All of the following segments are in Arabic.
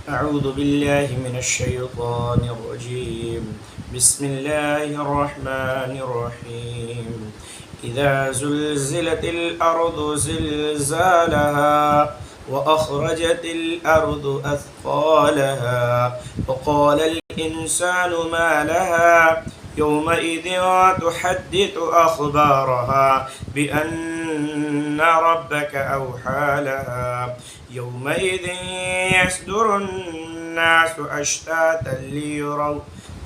أعوذ بالله من الشيطان الرجيم. بسم الله الرحمن الرحيم. إذا زلزلت الأرض زلزالها وأخرجت الأرض أثقالها وقال الإنسان ما لها يومئذ تحدث أخبارها بأن ربك أوحى لها يومئذ يصدر الناس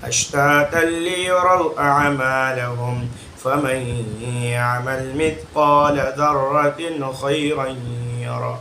أشتاتا ليروا أعمالهم فمن يعمل مثقال ذرة خيرا يره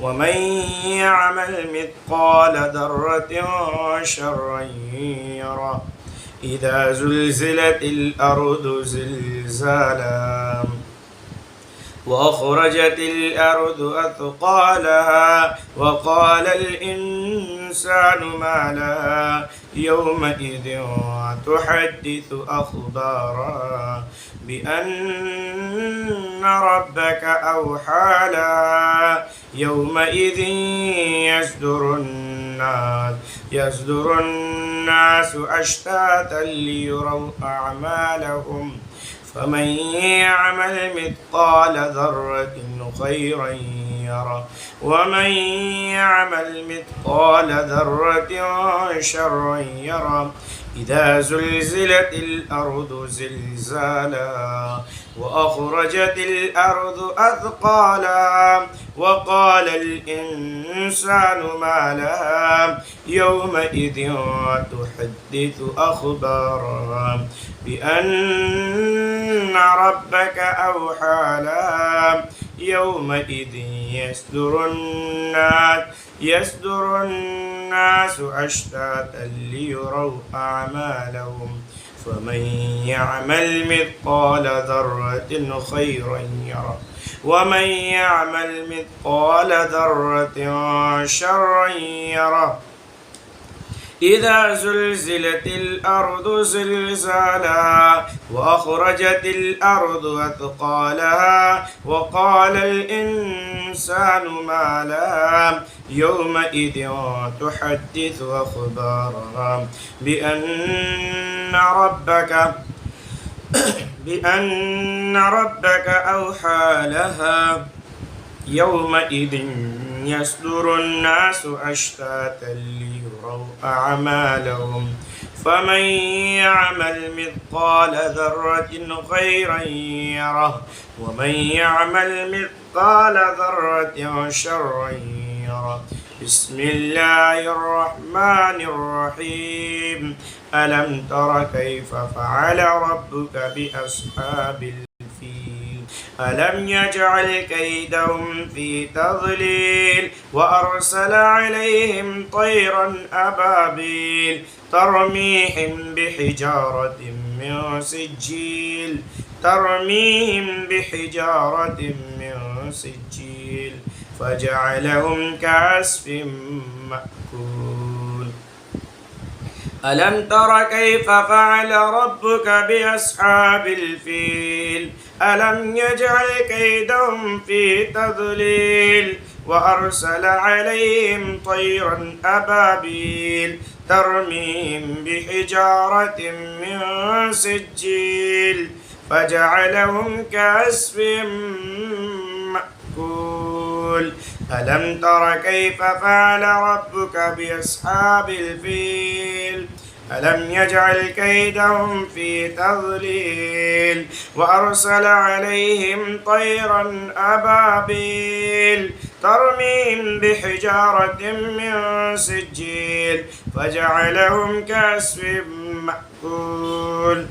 ومن يعمل مثقال ذرة شرا يره إذا زلزلت الأرض زلزالها وأخرجت الأرض أثقالها وقال الإنسان ما لها يومئذ تحدث أخبارها بأن ربك أوحى لها يومئذ يصدر الناس أشتاتا ليروا أعمالهم فمن يعمل مثقال ذرة خيرا يره ومن يعمل مثقال ذرة شرا يره إذا زلزلت الأرض زلزالها وأخرجت الأرض أثقالها وقال الإنسان ما لها يومئذ تحدث أخبارها بأن ربك أوحى لها يومئذ يصدر الناس أشتاتا ليروا أعمالهم فمن يعمل مثقال ذرة خيرا يره ومن يعمل مثقال ذرة شرا يره إذا زلزلت الأرض زلزالها وأخرجت الأرض أثقالها وقال الإنسان ما لها يومئذ تحدث أخبارها بأن ربك أوحى لها يومئذ يصدر الناس أشتاتا ليروا أعمالهم فمن يعمل مثقال ذرة خيرا يره ومن يعمل مثقال ذرة شرا يره بسم الله الرحمن الرحيم ألم تر كيف فعل ربك بأصحاب الفيل ألم يجعل كيدهم في تضليل وأرسل عليهم طيرا أبابيل ترميهم بحجارة من سجيل فجعلهم كعصف مأكول ألم تر كيف فعل ربك بأصحاب الفيل ألم يجعل كيدهم في تضليل وأرسل عليهم طيرا أبابيل ترميهم بحجارة من سجيل فجعلهم كعصف مأكول ألم تر كيف فعل ربك بأصحاب الفيل ألم يجعل كيدهم في تضليل وأرسل عليهم طيرا أبابيل ترميهم بحجارة من سجيل فجعلهم كعصف مأكول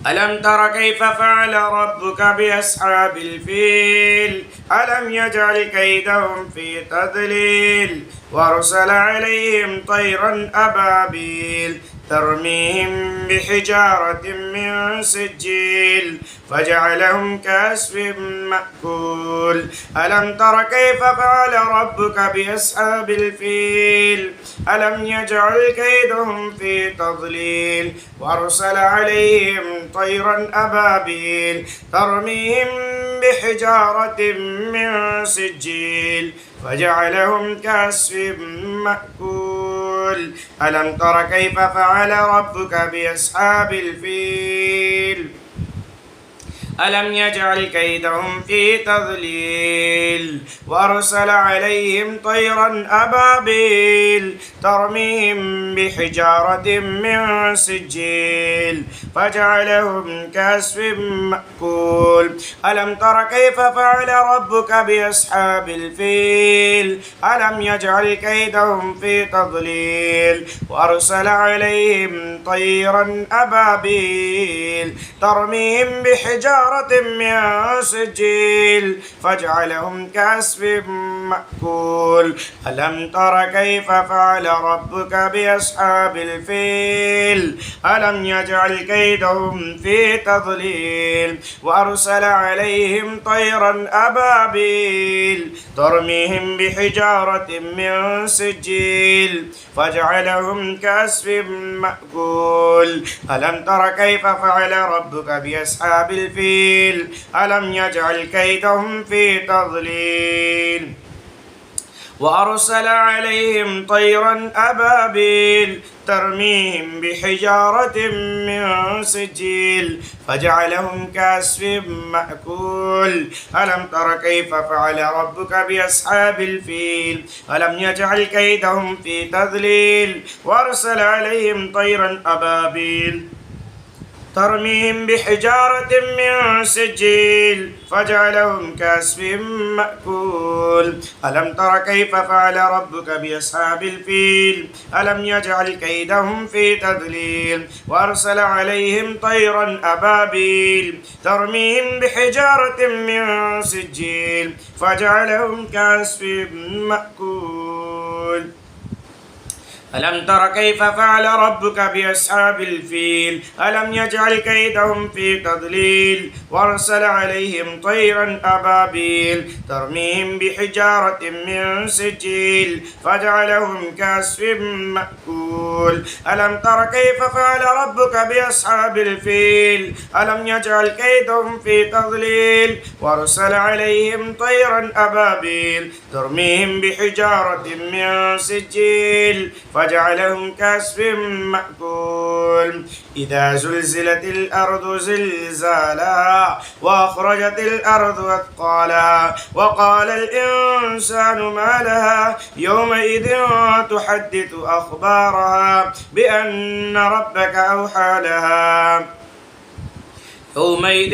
ألم تر كيف فعل ربك بأصحاب الفيل ألم يجعل كيدهم في تضليل وأرسل عليهم طيرا أبابيل ترميهم بحجارة من سجيل فجعلهم كعصف مأكول ألم تر كيف فعل ربك بأصحاب الفيل ألم يجعل كيدهم في تضليل وأرسل عليهم طيرا أبابيل ترميهم بحجارة من سجيل فجعلهم كعصف مأكول ألم تر كيف فعل ربك بأصحاب الفيل ألم يجعل كيدهم في تضليل وأرسل عليهم طيرا أبابيل ترميهم بحجارة من سجيل فجعلهم كعصف مأكول ألم تر كيف فعل ربك بأصحاب الفيل ألم يجعل كيدهم في تضليل وأرسل عليهم طيرا أبابيل ترميهم بحجارة من سجيل فجعلهم كعصف مأكول ألم تر كيف فعل ربك بأصحاب الفيل ألم يجعل كيدهم في تضليل وأرسل عليهم طيرا أبابيل ترميهم بحجارة من سجيل فجعلهم كعصف مأكول ألم تر كيف فعل ربك بأصحاب الفيل ألم يجعل كيدهم في تضليل وأرسل عليهم طيرا أبابيل ترميهم بحجارة من سجيل فجعلهم كعصف مأكول ألم تر كيف فعل ربك بأصحاب الفيل ألم يجعل كيدهم في تضليل وأرسل عليهم طيرا أبابيل ترميهم بحجارة من سجيل فجعلهم كعصف مأكول ألم تر كيف فعل ربك بأصحاب الفيل ألم يجعل كيدهم في تضليل وأرسل عليهم طيرا أبابيل ترميهم بحجارة من سجيل فجعلهم كعصف مأكول ألم تر كيف فعل ربك بأصحاب الفيل ألم يجعل كيدهم في تضليل وأرسل عليهم طيرا أبابيل ترميهم بحجارة من سجيل فجعلهم كعصف مأكول ألم تر كيف فعل ربك بأصحاب الفيل ألم يجعل كيدهم في تضليل وأرسل عليهم طيرا أبابيل ترميهم بحجارة من سجيل فجعلهم كعصف مأكول إذا زلزلت الأرض زلزالها وأخرجت الأرض أثقالها وقال الإنسان ما لها يومئذ تحدث أخبارها بأن ربك أوحى لها يومئذ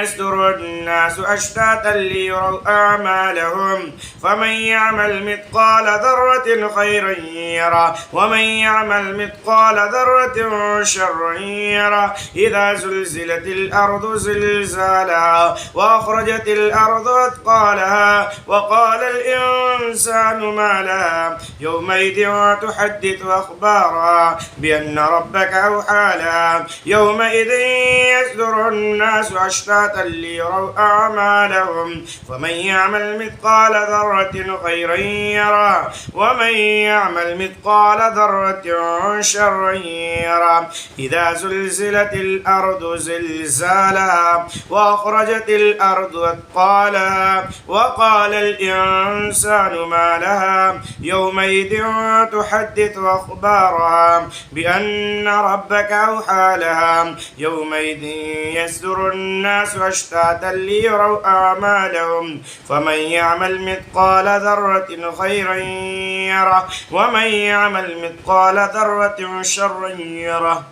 يصدر الناس أشتاتا ليروا أعمالهم فمن يعمل مثقال ذرة خيرا يره ومن يعمل مثقال ذرة شرا يره إذا زلزلت الأرض زلزالها وأخرجت الأرض أثقالها وقال الإنسان ما لها يومئذ تحدث أخبارها بأن ربك أوحى لها يومئذ يصدر الناس أشتاتا ليروا أعمالهم فمن يعمل مثقال ذرة خيرا يره ومن يعمل مثقال ذرة شرا يره إذا زلزلت الأرض زلزالها وأخرجت الأرض أثقالها وقال الإنسان ما لها يومئذ تحدث أخبارها بأن ربك أوحى لها يومئذ يصدر الناس أشتاتا ليروا أعمالهم فمن يعمل مثقال ذرة خيرا يره ومن يعمل مثقال ذرة شرا يره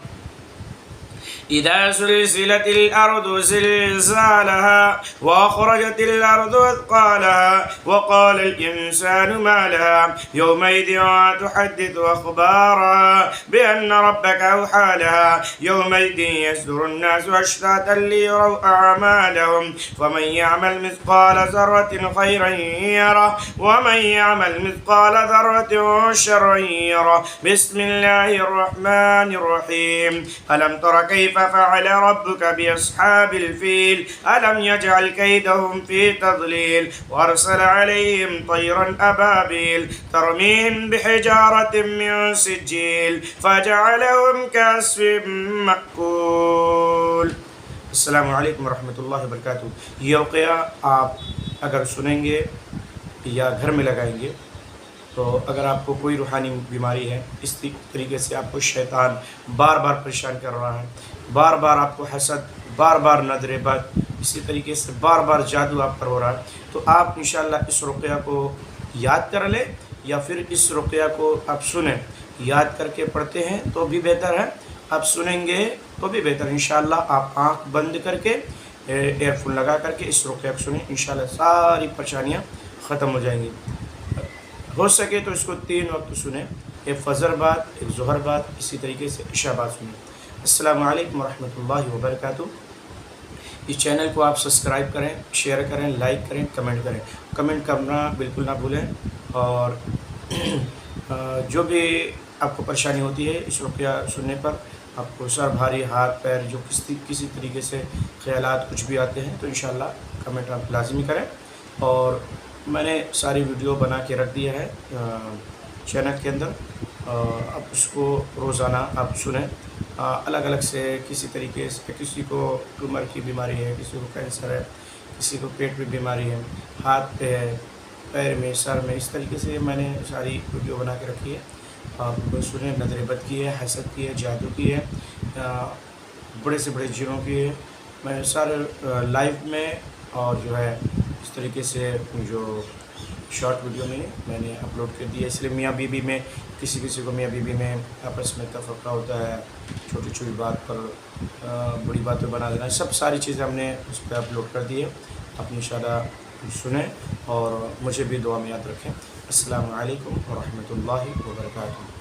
إذا زلزلت الأرض زلزالها وأخرجت الأرض أثقالها وقال الإنسان ما لها يومئذ تحدث أخبارها بأن ربك أوحى لها يومئذ يصدر الناس أشتاتا ليروا أعمالهم فمن يعمل مثقال ذرة خيرا يره ومن يعمل مثقال ذرة شرا يره بسم الله الرحمن الرحيم ألم تر كيف فعل ربك بأصحاب الفيل ألم يجعل كيدهم في تضليل وأرسل عليهم طيرا أبابيل ترميهم بحجارة من سجيل فجعلهم كعصف مأكول السلام علیکم ورحمۃ اللہ وبرکاتہ۔ یہ واقعہ آپ اگر سنیں گے یا گھر میں لگائیں گے تو اگر آپ کو کوئی روحانی بیماری ہے، اس طریقے سے آپ کو شیطان بار بار پریشان کر رہا ہے، بار بار آپ کو حسد، بار بار نظر بد، اسی طریقے سے بار بار جادو آپ پر ہو رہا ہے، تو آپ انشاءاللہ اس رقیہ کو یاد کر لیں یا پھر اس رقیہ کو آپ سنیں۔ یاد کر کے پڑھتے ہیں تو بھی بہتر ہے، آپ سنیں گے تو بھی بہتر۔ انشاءاللہ آپ آنکھ بند کر کے ایئر فون لگا کر کے اس رقیہ کو سنیں، انشاءاللہ ساری پریشانیاں ختم ہو جائیں گی۔ ہو سکے تو اس کو 3 وقت سنیں، ایک فجر بعد، ایک ظہر بعد، اسی طریقے سے عشاء بعد سنیں۔ السلام علیکم ورحمۃ اللہ وبرکاتہ۔ اس چینل کو آپ سبسکرائب کریں، شیئر کریں، لائک کریں، کمنٹ کریں۔ کمنٹ کرنا بالکل نہ بھولیں، اور جو بھی آپ کو پریشانی ہوتی ہے اس رقیہ سننے پر، آپ کو سر بھاری، ہاتھ پیر جو کسی طریقے سے خیالات کچھ بھی آتے ہیں تو انشاءاللہ کمنٹ آپ لازمی کریں۔ اور میں نے ساری ویڈیو بنا کے رکھ دیا ہے چینل کے اندر، اب اس کو روزانہ آپ سنیں، الگ الگ سے کسی طریقے سے۔ کسی کو ٹیومر کی بیماری ہے، کسی کو کینسر ہے، کسی کو پیٹ میں بیماری ہے، ہاتھ پہ ہے، پیر میں، سر میں، اس طریقے سے میں نے ساری ویڈیو بنا کے رکھی ہے، آپ سنیں۔ نظر بد کی ہے، حسد کی ہے، جادو کی ہے، بڑے سے بڑے جنوں کی ہے، میں سارے لائیو میں اور جو ہے اس طریقے سے جو شارٹ ویڈیو میں نے اپلوڈ کر دیا۔ اس لیے میاں بیوی میں کسی کو میاں بیوی میں آپس میں تفرقہ ہوتا ہے، چھوٹی چھوٹی بات پر بڑی باتیں بنا دینا، سب ساری چیزیں ہم نے اس پہ اپلوڈ کر دی ہے۔ آپ انشاءاللہ سنیں اور مجھے بھی دعا میں یاد رکھیں۔ السلام علیکم ورحمۃ اللہ وبرکاتہ۔